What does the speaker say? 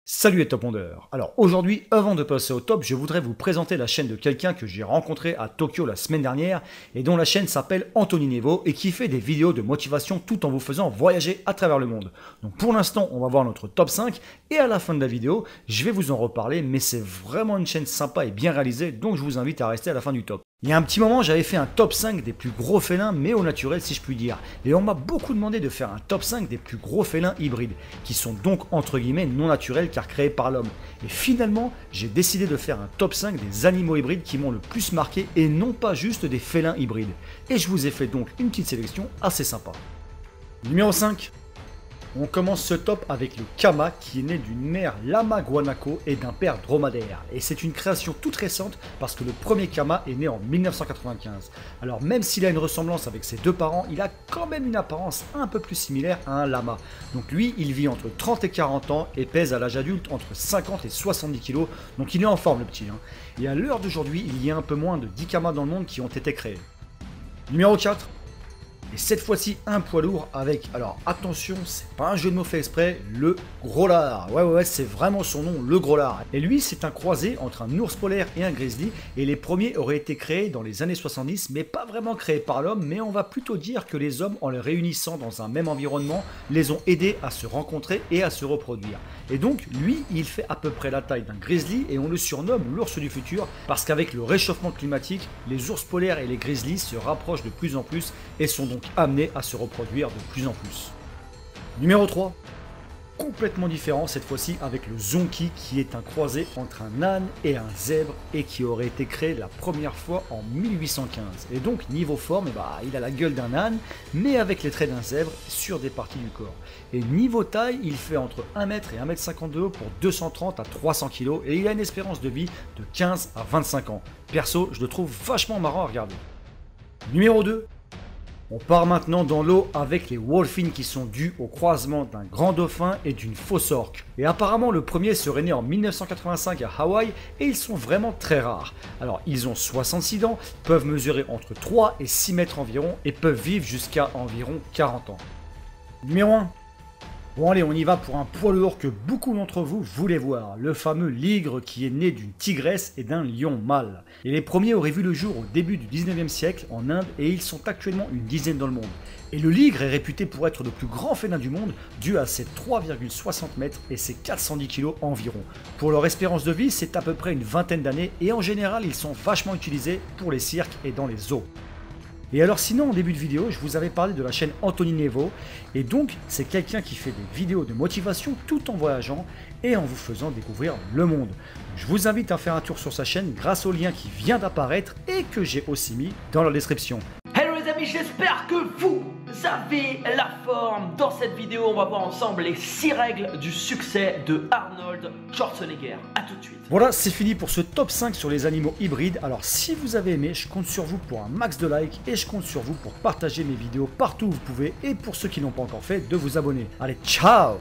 Salut les top ondeurs. Alors aujourd'hui, avant de passer au top, je voudrais vous présenter la chaîne de quelqu'un que j'ai rencontré à Tokyo la semaine dernière et dont la chaîne s'appelle Anthony Nevo et qui fait des vidéos de motivation tout en vous faisant voyager à travers le monde. Donc pour l'instant, on va voir notre top 5 et à la fin de la vidéo, je vais vous en reparler, mais c'est vraiment une chaîne sympa et bien réalisée, donc je vous invite à rester à la fin du top. Il y a un petit moment, j'avais fait un top 5 des plus gros félins, mais au naturel si je puis dire. Et on m'a beaucoup demandé de faire un top 5 des plus gros félins hybrides, qui sont donc entre guillemets non naturels car créés par l'homme. Et finalement, j'ai décidé de faire un top 5 des animaux hybrides qui m'ont le plus marqué et non pas juste des félins hybrides. Et je vous ai fait donc une petite sélection assez sympa. Numéro 5. On commence ce top avec le Kama qui est né d'une mère lama guanaco et d'un père dromadaire. Et c'est une création toute récente parce que le premier Kama est né en 1995. Alors même s'il a une ressemblance avec ses deux parents, il a quand même une apparence un peu plus similaire à un lama. Donc lui, il vit entre 30 et 40 ans et pèse à l'âge adulte entre 50 et 70 kg. Donc il est en forme le petit. Et à l'heure d'aujourd'hui, il y a un peu moins de 10 Kamas dans le monde qui ont été créés. Numéro 4. Et cette fois-ci un poids lourd avec, alors attention, c'est pas un jeu de mots fait exprès, le gros lard. Ouais, c'est vraiment son nom, le gros lard. Et lui, c'est un croisé entre un ours polaire et un grizzly. Et les premiers auraient été créés dans les années 70, mais pas vraiment créés par l'homme. Mais on va plutôt dire que les hommes, en les réunissant dans un même environnement, les ont aidés à se rencontrer et à se reproduire. Et donc, lui, il fait à peu près la taille d'un grizzly et on le surnomme l'ours du futur parce qu'avec le réchauffement climatique, les ours polaires et les grizzlies se rapprochent de plus en plus et sont donc amenés à se reproduire de plus en plus. Numéro 3. Complètement différent cette fois-ci avec le Zonky qui est un croisé entre un âne et un zèbre et qui aurait été créé la première fois en 1815. Et donc niveau forme, il a la gueule d'un âne mais avec les traits d'un zèbre sur des parties du corps. Et niveau taille, il fait entre 1 m et 1 m 50 de haut pour 230 à 300 kg et il a une espérance de vie de 15 à 25 ans. Perso, je le trouve vachement marrant à regarder. Numéro 2. On part maintenant dans l'eau avec les Wolfines qui sont dus au croisement d'un grand dauphin et d'une fausse orque. Et apparemment le premier serait né en 1985 à Hawaï et ils sont vraiment très rares. Alors ils ont 66 dents, peuvent mesurer entre 3 et 6 mètres environ et peuvent vivre jusqu'à environ 40 ans. Numéro 1. Bon allez, on y va pour un poids lourd que beaucoup d'entre vous voulaient voir, le fameux ligre qui est né d'une tigresse et d'un lion mâle. Et les premiers auraient vu le jour au début du 19e siècle en Inde et ils sont actuellement une dizaine dans le monde. Et le ligre est réputé pour être le plus grand félin du monde dû à ses 3,60 mètres et ses 410 kg environ. Pour leur espérance de vie, c'est à peu près une vingtaine d'années et en général ils sont vachement utilisés pour les cirques et dans les zoos. Et alors sinon, en début de vidéo, je vous avais parlé de la chaîne Anthony Nevo, et donc c'est quelqu'un qui fait des vidéos de motivation tout en voyageant et en vous faisant découvrir le monde. Je vous invite à faire un tour sur sa chaîne grâce au lien qui vient d'apparaître et que j'ai aussi mis dans la description. Hello les amis, j'espère que vous avez la forme. Dans cette vidéo, on va voir ensemble les 6 règles du succès de Arnold Schwarzenegger. A tout de suite. Voilà, c'est fini pour ce top 5 sur les animaux hybrides. Alors si vous avez aimé, je compte sur vous pour un max de likes et je compte sur vous pour partager mes vidéos partout où vous pouvez et pour ceux qui n'ont pas encore fait, de vous abonner. Allez, ciao!